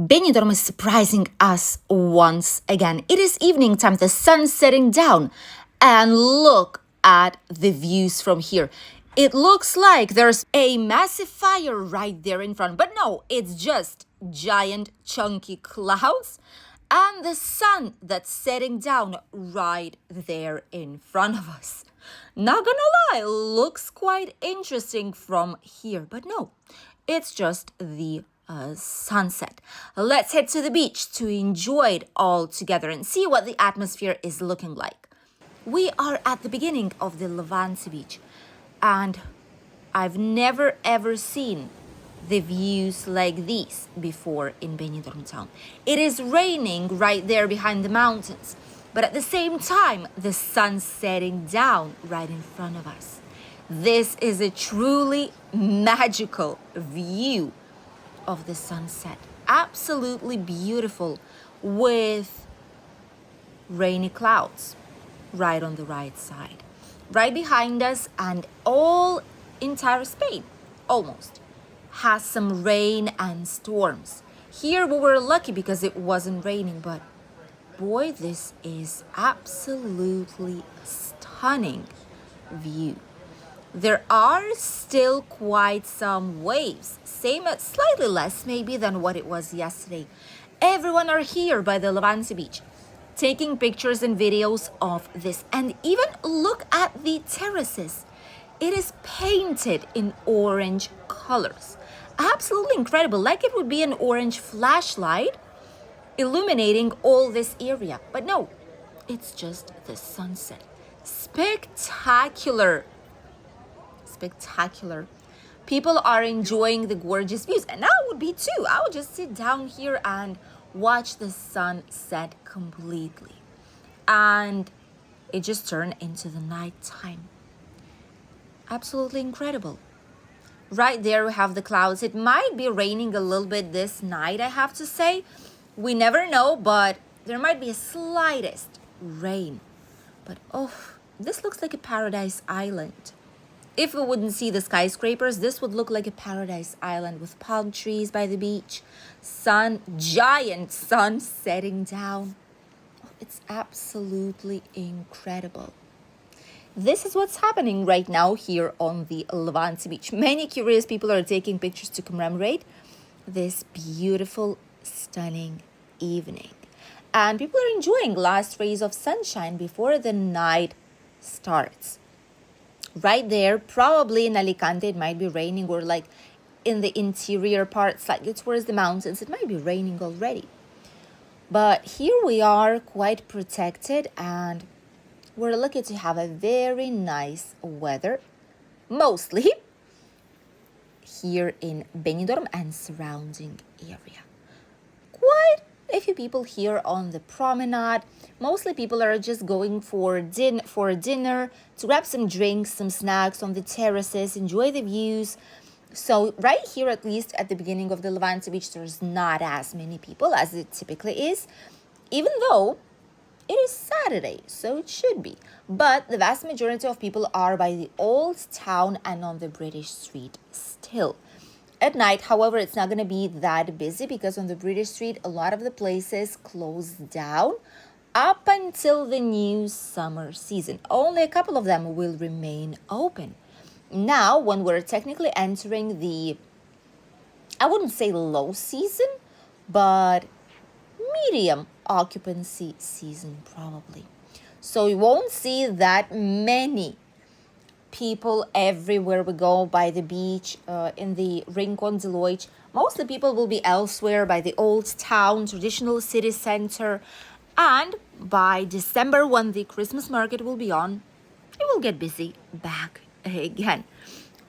Benidorm is surprising us once again. It is evening time, the sun's setting down, and look at the views from here. It looks like there's a massive fire right there in front, but no, it's just giant chunky clouds and the sun that's setting down right there in front of us. Not gonna lie, looks quite interesting from here, but no, it's just the sunset. Let's head to the beach to enjoy it all together and see what the atmosphere is looking like. We are at the beginning of the Levante Beach, and I've never ever seen the views like these before in Benidorm town. It is raining right there behind the mountains, but at the same time, the sun's setting down right in front of us. This is a truly magical view of the sunset. Absolutely beautiful with rainy clouds right on the right side. Right behind us, and all entire Spain almost has some rain and storms. Here we were lucky because it wasn't raining, but boy, this is absolutely stunning view. There are still quite some waves, same slightly less maybe than what it was yesterday. Everyone are here by the Levante Beach, taking pictures and videos of this. And even look at the terraces. It is painted in orange colors. Absolutely incredible, like it would be an orange flashlight illuminating all this area. But no, it's just the sunset. Spectacular. People are enjoying the gorgeous views, and I would be too. I would just sit down here and watch the sun set completely, and it just turned into the night time. Absolutely incredible. Right there we have the clouds. It might be raining a little bit this night, I have to say. We never know, but there might be a slightest rain. But oh, this looks like a paradise island. If we wouldn't see the skyscrapers, this would look like a paradise island with palm trees by the beach, giant sun setting down. It's absolutely incredible. This is what's happening right now here on the Levante Beach. Many curious people are taking pictures to commemorate this beautiful, stunning evening. And people are enjoying last rays of sunshine before the night starts. Right there, probably in Alicante, it might be raining, or like in the interior parts, like towards the mountains, it might be raining already. But here we are quite protected, and we're lucky to have a very nice weather, mostly here in Benidorm and surrounding area. Quite a few people here on the promenade. Mostly people are just going for dinner, to grab some drinks, some snacks on the terraces, enjoy the views. So right here, at least at the beginning of the Levante Beach, there's not as many people as it typically is, even though it is Saturday, so it should be. But the vast majority of people are by the old town and on the British Street still. At night, however, it's not going to be that busy because on the British Street, a lot of the places close down up until the new summer season. Only a couple of them will remain open. Now, when we're technically entering the, I wouldn't say low season, but medium occupancy season probably. So you won't see that many people everywhere we go by the beach, in the Rincon de Loix. Mostly people will be elsewhere by the old town, traditional city center. And by December, when the Christmas market will be on, it will get busy back again.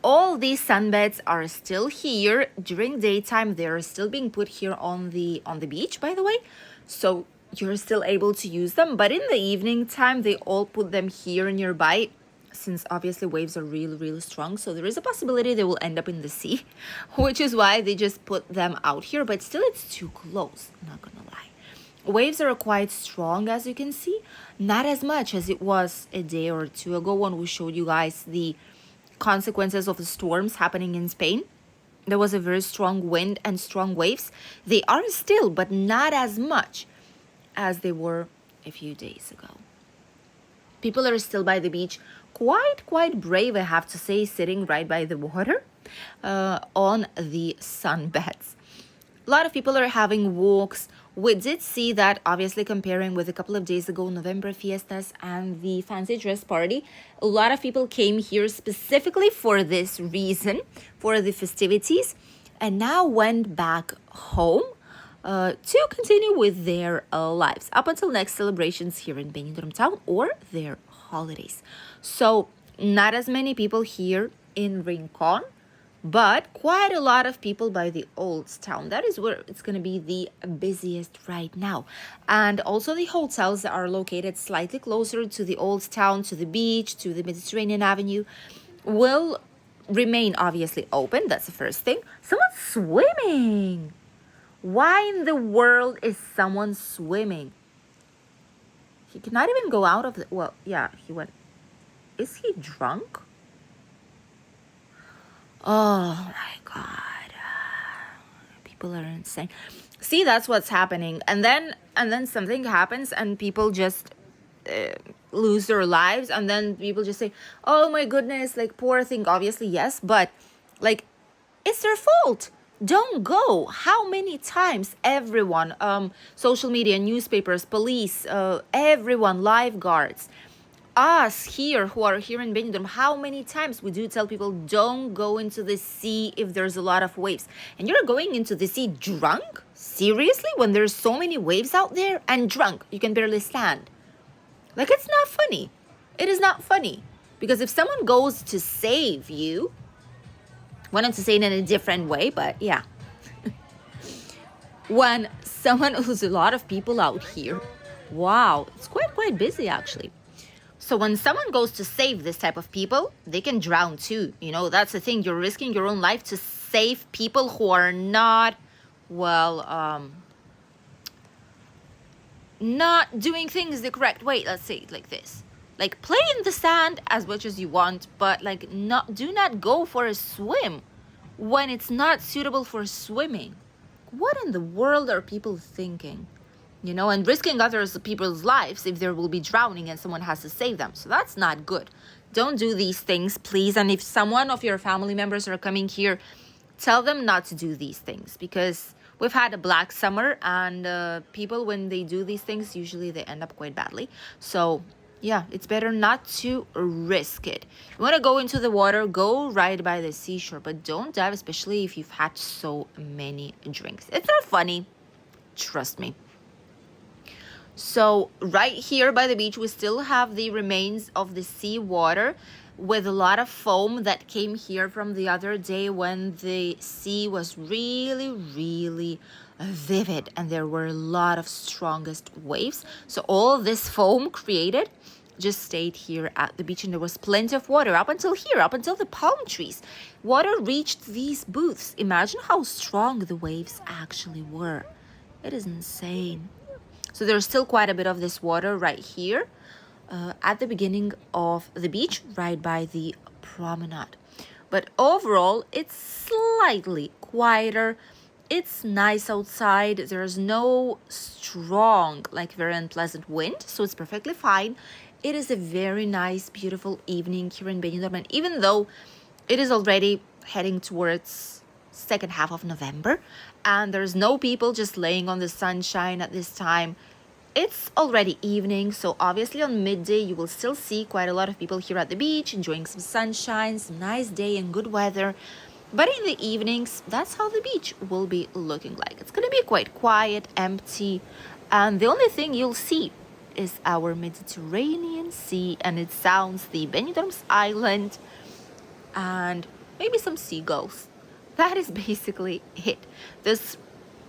All these sunbeds are still here during daytime. They're still being put here on the beach, by the way. So you're still able to use them. But in the evening time, they all put them here nearby, since obviously waves are really, really strong. So there is a possibility they will end up in the sea, which is why they just put them out here. But still, it's too close, not gonna lie. Waves are quite strong, as you can see. Not as much as it was a day or two ago when we showed you guys the consequences of the storms happening in Spain. There was a very strong wind and strong waves. They are still, but not as much as they were a few days ago. People are still by the beach, quite brave, I have to say, sitting right by the water on the sunbeds. A lot of people are having walks. We did see that, obviously, comparing with a couple of days ago, November fiestas and the fancy dress party. A lot of people came here specifically for this reason, for the festivities, and now went back home to continue with their lives up until next celebrations here in Benidorm town or their holidays. So not as many people here in Rincon, but quite a lot of people by the old town. That is where it's going to be the busiest right now. And also the hotels that are located slightly closer to the old town, to the beach, to the Mediterranean Avenue, will remain obviously open. That's the first thing. Someone's swimming. Why in the world is someone swimming? He cannot even go out of the... Well, yeah, he went... Is he drunk? Oh my God. People are insane. See, that's what's happening. And then something happens and people just lose their lives. And then people just say, oh my goodness, like poor thing. Obviously, yes. But like, it's their fault. Don't go. How many times everyone, social media, newspapers, police, everyone, lifeguards, us here who are here in Benidorm, how many times we do tell people don't go into the sea if there's a lot of waves. And you're going into the sea drunk? Seriously? When there's so many waves out there and drunk, you can barely stand. Like, it's not funny. It is not funny. Because if someone goes to save you, wanted to say it in a different way, but yeah. When someone, who's a lot of people out here, wow, it's quite busy actually. So when someone goes to save this type of people, they can drown too. You know, that's the thing. You're risking your own life to save people who are not, well, not doing things the correct way. Let's say it like this. Like, play in the sand as much as you want, but like, do not go for a swim when it's not suitable for swimming. What in the world are people thinking? You know, and risking others people's lives if there will be drowning and someone has to save them. So that's not good. Don't do these things, please. And if someone of your family members are coming here, tell them not to do these things, because we've had a black summer and people, when they do these things, usually they end up quite badly. So yeah, it's better not to risk it. You want to go into the water, go right by the seashore, but don't dive, especially if you've had so many drinks. It's not funny. Trust me. So right here by the beach, we still have the remains of the sea water with a lot of foam that came here from the other day when the sea was really vivid and there were a lot of strongest waves. So all this foam created just stayed here at the beach, and there was plenty of water up until here, up until the palm trees. Water reached these booths. Imagine how strong the waves actually were. It is insane. So there's still quite a bit of this water right here at the beginning of the beach, right by the promenade. But overall, it's slightly quieter. It's nice outside. There's no strong, like very unpleasant wind, so it's perfectly fine. It is a very nice, beautiful evening here in Benidorm, and even though it is already heading towards second half of November, and there's no people just laying on the sunshine at this time, it's already evening. So obviously on midday, you will still see quite a lot of people here at the beach, enjoying some sunshine, some nice day and good weather. But in the evenings, that's how the beach will be looking like. It's going to be quite quiet, empty, and the only thing you'll see is our Mediterranean Sea, and it sounds the Benidorm's island and maybe some seagulls. That is basically it. There's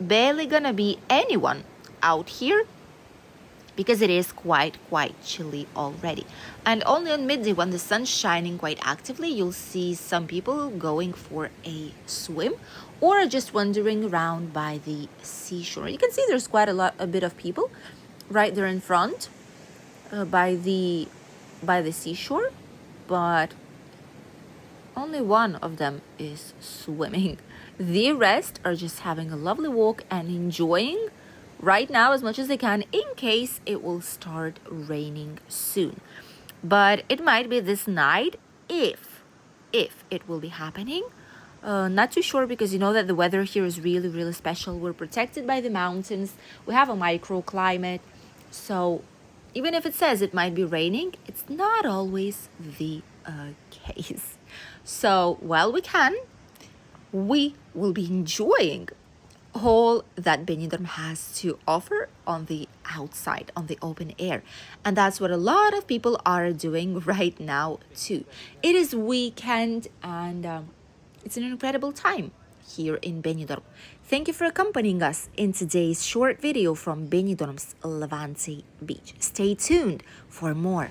barely gonna be anyone out here because it is quite chilly already. And only on midday, when the sun's shining quite actively, you'll see some people going for a swim or just wandering around by the seashore. You can see there's quite a bit of people right there in front by the seashore, but only one of them is swimming. The rest are just having a lovely walk and enjoying right now as much as they can in case it will start raining soon. But it might be this night if it will be happening. Not too sure because you know that the weather here is really, really special. We're protected by the mountains. We have a microclimate. So even if it says it might be raining, it's not always the case. So while we can, we will be enjoying all that Benidorm has to offer on the outside, on the open air. And that's what a lot of people are doing right now too. It is weekend and it's an incredible time here in Benidorm. Thank you for accompanying us in today's short video from Benidorm's Levante Beach. Stay tuned for more.